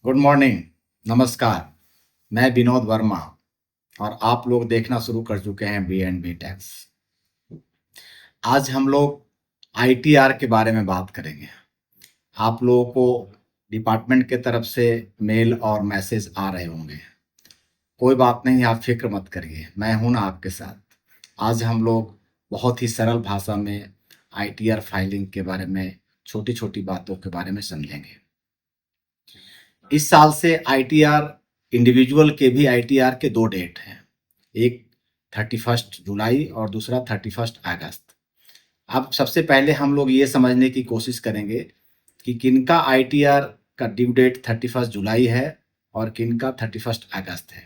Good morning. नमस्कार। मैं विनोद वर्मा और आप लोग देखना शुरू कर चुके हैं बी एंड बी टैक्स। आज हम लोग आईटीआर के बारे में बात करेंगे। आप लोगों को डिपार्टमेंट के तरफ से मेल और मैसेज आ रहे होंगे। कोई बात नहीं, आप फिक्र मत करिए, मैं हूं ना आपके साथ। आज हम लोग बहुत ही सरल भाषा में आईटीआर फाइलिंग के बारे में, छोटी छोटी बातों के बारे में समझेंगे। इस साल से आईटीआर, इंडिविजुअल के भी आईटीआर के दो डेट हैं। एक 31 जुलाई और दूसरा 31 अगस्त। अब सबसे पहले हम लोग ये समझने की कोशिश करेंगे कि किनका आईटीआर का ड्यू डेट 31 जुलाई है और किनका 31 अगस्त है।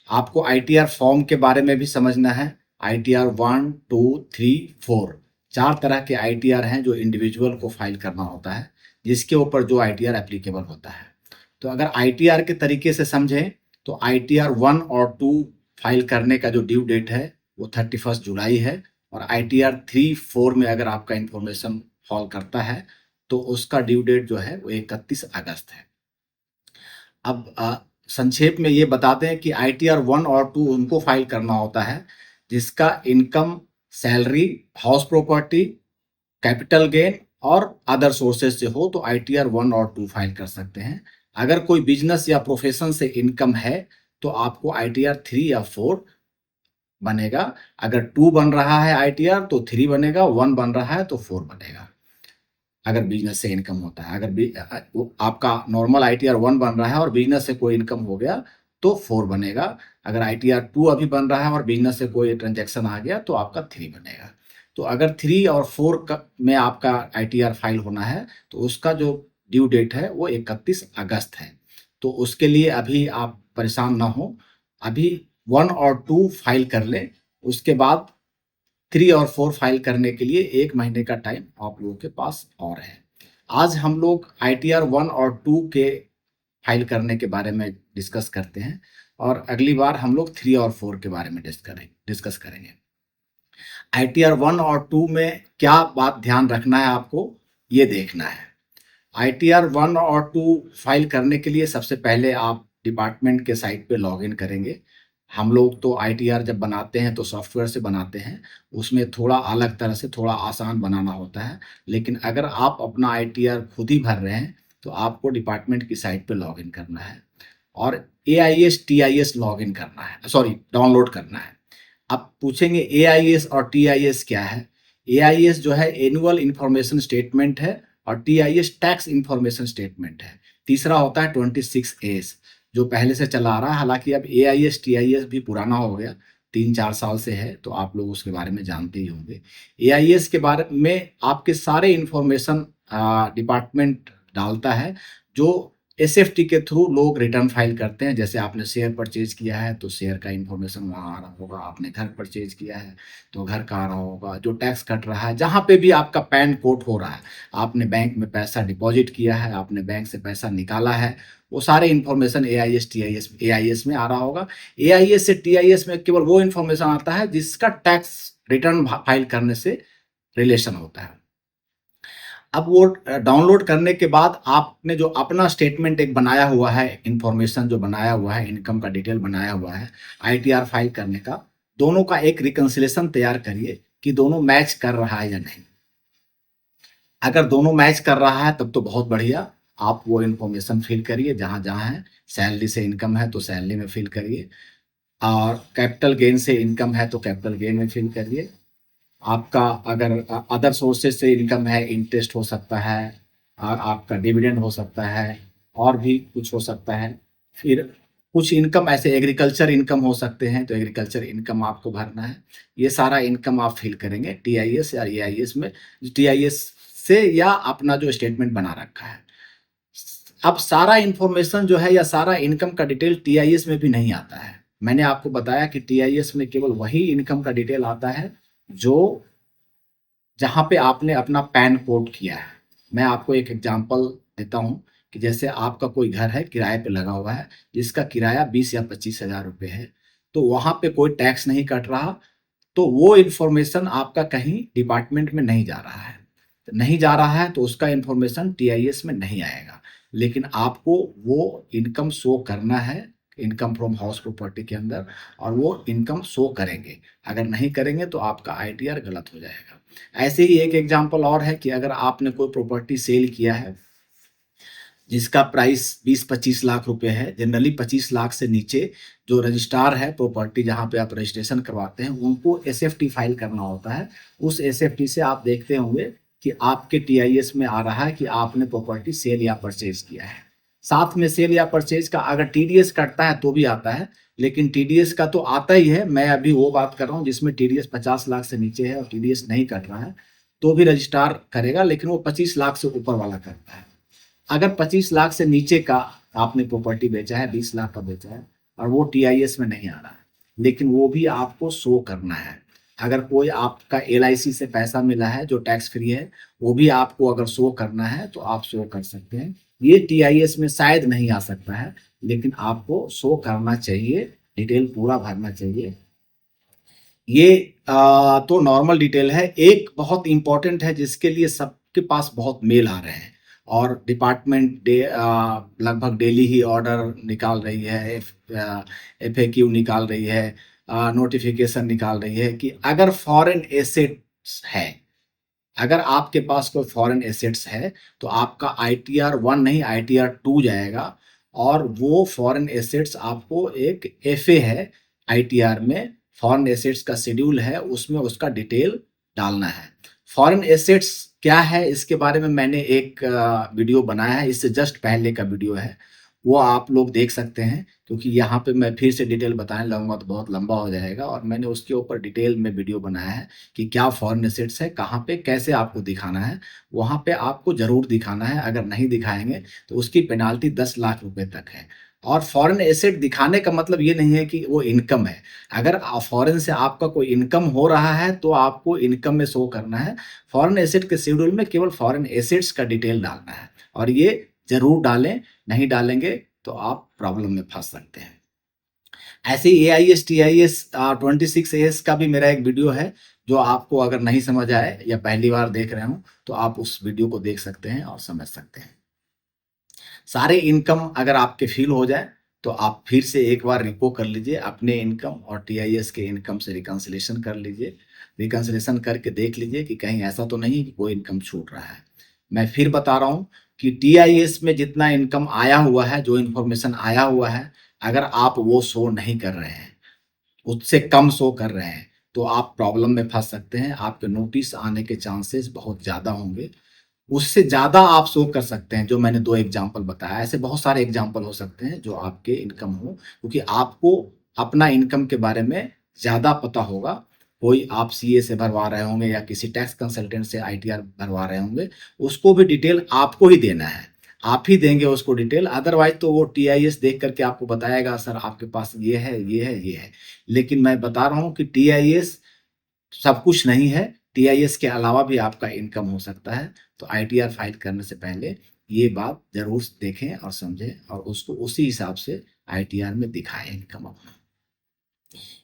आपको आईटीआर फॉर्म के बारे में भी समझना है। आईटीआर 1, 2, 3, 4 चार तरह के आईटीआर हैं जो इंडिविजुअल को फाइल करना होता है, जिसके ऊपर जो आईटीआर एप्लीकेबल होता है। तो अगर आईटीआर के तरीके से समझें तो आईटीआर 1 और 2 फाइल करने का जो ड्यू डेट है वो 31 जुलाई है, और आईटीआर 3, 4 में अगर आपका इंफॉर्मेशन फॉल करता है तो उसका ड्यू डेट जो है वो 31 अगस्त है। अब संक्षेप में ये बताते हैं कि आईटीआर 1 और 2 उनको फाइल करना होता है जिसका income, salary, house property, capital gain और अदर सोर्सेज से हो तो आईटीआर 1 और 2 फाइल कर सकते हैं। अगर कोई बिजनेस या प्रोफेशन से इनकम है तो आपको आईटीआर 3 या 4 बनेगा। अगर 2 बन रहा है आईटीआर तो 3 बनेगा, 1 बन रहा है तो 4 बनेगा। अगर बिजनेस से इनकम होता है, वो आपका नॉर्मल आईटीआर 1 बन रहा है और बिजनेस से कोई इनकम हो गया तो 4 बनेगा। अगर आईटीआर 2 अभी बन रहा है और बिजनेस से कोई ट्रांजेक्शन आ गया तो आपका 3 बनेगा। तो अगर 3 और 4 में आपका आईटीआर फाइल होना है तो उसका जो ड्यू डेट है वो 31 अगस्त है। तो उसके लिए अभी आप परेशान ना हो, अभी 1 और 2 फाइल कर लें। उसके बाद 3 और 4 फाइल करने के लिए 1 महीने का टाइम आप लोगों के पास और है। आज हम लोग आईटीआर 1 और 2 के फाइल करने के बारे में डिस्कस करते हैं, और अगली बार हम लोग 3 और 4 के बारे में डिस्कस करेंगे। आईटीआर 1 और 2 में क्या बात ध्यान रखना है आपको, ये देखना है। आईटीआर 1 और 2 फाइल करने के लिए सबसे पहले आप डिपार्टमेंट के साइट पे लॉगिन करेंगे। हम लोग तो आईटीआर जब बनाते हैं तो सॉफ्टवेयर से बनाते हैं, उसमें थोड़ा अलग तरह से थोड़ा आसान बनाना होता है। लेकिन अगर आप अपना आईटीआर खुद ही भर रहे हैं तो आपको डिपार्टमेंट की साइट पे लॉगिन करना है और एआईएस टीआईएस लॉगिन करना है, सॉरी डाउनलोड करना है। आप पूछेंगे एआईएस और टीआईएस क्या है। एआईएस जो है एनुअल इंफॉर्मेशन स्टेटमेंट है और टीआईएस टैक्स इंफॉर्मेशन स्टेटमेंट है। तीसरा होता है 26एस जो पहले से चला आ रहा है, हालांकि अब एआईएस टीआईएस भी पुराना हो गया, 3-4 साल से है, तो आप लोग उसके बारे में जानते ही होंगे। एआईएस के बारे में आपके सारे इंफॉर्मेशन डिपार्टमेंट डालता है। जो एसएफटी के थ्रू लोग रिटर्न फाइल करते हैं, जैसे आपने शेयर परचेज किया है तो शेयर का इंफॉर्मेशन वहाँ आ रहा होगा, आपने घर परचेज किया है तो घर का आ रहा होगा, जो टैक्स कट रहा है, जहाँ पे भी आपका पैन कोड हो रहा है, आपने बैंक में पैसा डिपॉजिट किया है, आपने बैंक से पैसा निकाला है, वो सारे इन्फॉर्मेशन एआईएस में आ रहा होगा। एआईएस से टीआईएस में केवल वो इन्फॉर्मेशन आता है जिसका टैक्स रिटर्न फाइल करने से रिलेशन होता है। अब वो डाउनलोड करने के बाद आपने जो अपना स्टेटमेंट एक बनाया हुआ है, इंफॉर्मेशन जो बनाया हुआ है, इनकम का डिटेल बनाया हुआ है आईटीआर फाइल करने का, दोनों का एक रिकंसिलेशन तैयार करिए कि दोनों मैच कर रहा है या नहीं। अगर दोनों मैच कर रहा है तब तो बहुत बढ़िया, आप वो इन्फॉर्मेशन फिल करिए जहाँ जहाँ है। सैलरी से इनकम है तो सैलरी में फिल करिए, और कैपिटल गेन से इनकम है तो कैपिटल गेन में फिल करिए। आपका अगर अदर सोर्सेज से इनकम है, इंटरेस्ट हो सकता है, आपका डिविडेंड हो सकता है, और भी कुछ हो सकता है। फिर कुछ इनकम ऐसे एग्रीकल्चर इनकम हो सकते हैं, तो एग्रीकल्चर इनकम आपको भरना है। ये सारा इनकम आप फिल करेंगे टीआईएस या एआईएस में, टीआईएस से या अपना जो स्टेटमेंट बना रखा है। अब सारा इन्फॉर्मेशन जो है या सारा इनकम का डिटेल टीआईएस में भी नहीं आता है। मैंने आपको बताया कि टीआईएस में केवल वही इनकम का डिटेल आता है जो जहाँ पे आपने अपना पैन कोड किया है। मैं आपको एक एग्जांपल देता हूँ कि जैसे आपका कोई घर है किराए पे लगा हुआ है, जिसका किराया 20 या 25 हज़ार रुपये है, तो वहाँ पे कोई टैक्स नहीं कट रहा, तो वो इन्फॉर्मेशन आपका कहीं डिपार्टमेंट में नहीं जा रहा है। तो नहीं जा रहा है तो उसका इन्फॉर्मेशन टीआईएस में नहीं आएगा। लेकिन आपको वो इनकम शो करना है इनकम फ्रॉम हाउस प्रॉपर्टी के अंदर, और वो इनकम शो करेंगे। अगर नहीं करेंगे तो आपका आईटीआर गलत हो जाएगा। ऐसे ही एक एग्जांपल और है कि अगर आपने कोई प्रॉपर्टी सेल किया है जिसका प्राइस 20-25 लाख रुपए है, जनरली 25 लाख से नीचे जो रजिस्ट्रार है प्रॉपर्टी जहाँ पे आप रजिस्ट्रेशन करवाते हैं उनको एसएफटी फाइल करना होता है। उस एसएफटी से आप देखते होंगे कि आपके टीआईएस में आ रहा है कि आपने प्रॉपर्टी सेल या परचेज किया है। साथ में सेल या परचेज का अगर टीडीएस कटता है तो भी आता है, लेकिन टीडीएस का तो आता ही है। मैं अभी वो बात कर रहा हूँ जिसमें टीडीएस 50 लाख से नीचे है और टीडीएस नहीं कट रहा है, तो भी रजिस्ट्रार करेगा, लेकिन वो 25 लाख से ऊपर वाला करता है। अगर 25 लाख से नीचे का आपने प्रॉपर्टी बेचा है, 20 लाख का बेचा है और वो टीआईएस में नहीं आ रहा है, लेकिन वो भी आपको शो करना है। अगर कोई आपका एलआईसी से पैसा मिला है जो टैक्स फ्री है, वो भी आपको अगर शो करना है तो आप शो कर सकते हैं। ये टीआईएस में शायद नहीं आ सकता है, लेकिन आपको शो करना चाहिए, डिटेल पूरा भरना चाहिए। ये तो नॉर्मल डिटेल है। एक बहुत इंपॉर्टेंट है जिसके लिए सबके पास बहुत मेल आ रहे हैं और डिपार्टमेंट लगभग डेली ही ऑर्डर निकाल रही है, एफएक्यू निकाल रही है, नोटिफिकेशन निकाल रही है कि अगर फॉरेन एसेट्स है, अगर आपके पास कोई फॉरेन एसेट्स है तो आपका आईटीआर 1 नहीं आईटीआर 2 जाएगा, और वो फॉरेन एसेट्स आपको एक एफए है आईटीआर में, फॉरेन एसेट्स का शेड्यूल है, उसमें उसका डिटेल डालना है। फॉरेन एसेट्स क्या है इसके बारे में मैंने एक वीडियो बनाया है, इससे जस्ट पहले का वीडियो है, वो आप लोग देख सकते हैं, क्योंकि यहाँ पे मैं फिर से डिटेल बताने लगूंगा तो बहुत लंबा हो जाएगा। और मैंने उसके ऊपर डिटेल में वीडियो बनाया है कि क्या फॉरेन एसेट्स है, कहाँ पे कैसे आपको दिखाना है। वहाँ पे आपको जरूर दिखाना है, अगर नहीं दिखाएंगे तो उसकी पेनाल्टी 10 लाख रुपए तक है। और फॉरेन एसेट दिखाने का मतलब ये नहीं है कि वो इनकम है। अगर फॉरेन से आपका कोई इनकम हो रहा है तो आपको इनकम में शो करना है। फॉरेन एसेट के शेड्यूल में केवल फॉरेन एसेट्स का डिटेल डालना है, और ये जरूर डालें, नहीं डालेंगे तो आप प्रॉब्लम में फंस सकते हैं। ऐसे ही AIS TIS 26AS का भी मेरा एक वीडियो है, जो आपको अगर नहीं समझ आए या पहली बार देख रहे हो तो आप उस वीडियो को देख सकते हैं और समझ सकते हैं। सारे इनकम अगर आपके फील हो जाए तो आप फिर से एक बार रिपो कर लीजिए, अपने इनकम और टीआईएस के इनकम से रिकंसिलेशन कर लीजिए। रिकंसिलेशन करके देख लीजिए कि कहीं ऐसा तो नहीं कि कोई इनकम छूट रहा है। मैं फिर बता रहा हूँ कि टीआईएस में जितना इनकम आया हुआ है, जो इन्फॉर्मेशन आया हुआ है, अगर आप वो शो नहीं कर रहे हैं, उससे कम शो कर रहे हैं, तो आप प्रॉब्लम में फंस सकते हैं। आपके नोटिस आने के चांसेस बहुत ज़्यादा होंगे। उससे ज़्यादा आप शो कर सकते हैं, जो मैंने 2 एग्जांपल बताया, ऐसे बहुत सारे एग्जांपल हो सकते हैं जो आपके इनकम हो, क्योंकि आपको अपना इनकम के बारे में ज़्यादा पता होगा। कोई आप सीए से भरवा रहे होंगे या किसी टैक्स कंसल्टेंट से आईटीआर भरवा रहे होंगे, उसको भी डिटेल आपको ही देना है, आप ही देंगे उसको डिटेल। अदरवाइज तो वो टीआईएस देख करके आपको बताएगा सर आपके पास ये है, ये है, ये है। लेकिन मैं बता रहा हूँ कि टीआईएस सब कुछ नहीं है, टीआईएस के अलावा भी आपका इनकम हो सकता है। तो आईटीआर फाइल करने से पहले ये बात जरूर देखें और समझें, और उसको उसी हिसाब से आईटीआर में दिखाएं इनकम अपना।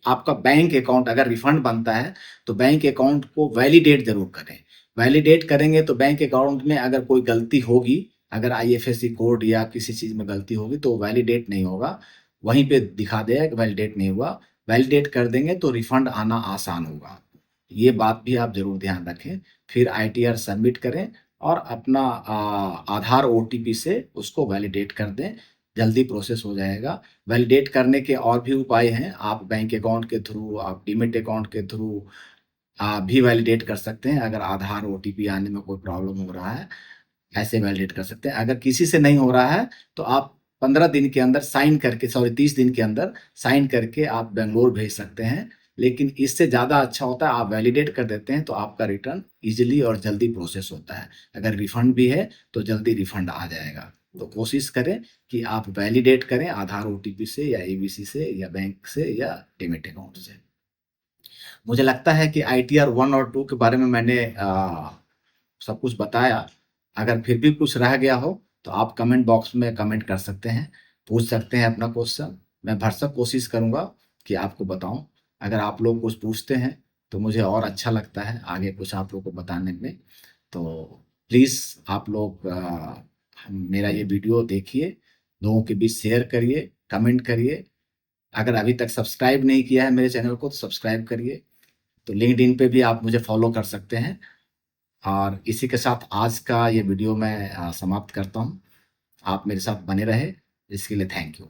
आपका बैंक अकाउंट अगर रिफंड बनता है तो बैंक अकाउंट को वैलिडेट जरूर करें। वैलिडेट करेंगे तो बैंक अकाउंट में अगर कोई गलती होगी, अगर आईएफएससी कोड या किसी चीज़ में गलती होगी तो वैलिडेट नहीं होगा, वहीं पे दिखा देगा कि वैलिडेट नहीं हुआ। वैलिडेट कर देंगे तो रिफंड आना आसान होगा। ये बात भी आप जरूर ध्यान रखें। फिर आईटीआर सबमिट करें और अपना आधार ओटीपी से उसको वैलिडेट कर दें, जल्दी प्रोसेस हो जाएगा। वैलिडेट करने के और भी उपाय हैं, आप बैंक अकाउंट के थ्रू, आप डीमैट अकाउंट के थ्रू भी वैलिडेट कर सकते हैं। अगर आधार ओटीपी आने में कोई प्रॉब्लम हो रहा है, ऐसे वैलिडेट कर सकते हैं। अगर किसी से नहीं हो रहा है तो आप 15 दिन के अंदर साइन करके, सॉरी 30 दिन के अंदर साइन करके आप बेंगलोर भेज सकते हैं। लेकिन इससे ज़्यादा अच्छा होता है आप वैलिडेट कर देते हैं तो आपका रिटर्न इजीली और जल्दी प्रोसेस होता है। अगर रिफंड भी है तो जल्दी रिफंड आ जाएगा। तो कोशिश करें कि आप वैलिडेट करें आधार ओटीपी से या एबीसी से या बैंक से या डीमैट अकाउंट से। मुझे लगता है कि आईटीआर 1 और 2 के बारे में मैंने सब कुछ बताया। अगर फिर भी कुछ रह गया हो तो आप कमेंट बॉक्स में कमेंट कर सकते हैं, पूछ सकते हैं अपना क्वेश्चन। मैं भरसक कोशिश करूँगा कि आपको बताऊँ। अगर आप लोग कुछ पूछते हैं तो मुझे और अच्छा लगता है आगे कुछ आप लोग को बताने में। तो प्लीज़ आप लोग मेरा ये वीडियो देखिए, लोगों के बीच शेयर करिए, कमेंट करिए। अगर अभी तक सब्सक्राइब नहीं किया है मेरे चैनल को तो सब्सक्राइब करिए। तो लिंक्डइन पे भी आप मुझे फॉलो कर सकते हैं। और इसी के साथ आज का ये वीडियो मैं समाप्त करता हूँ। आप मेरे साथ बने रहे, इसके लिए थैंक यू।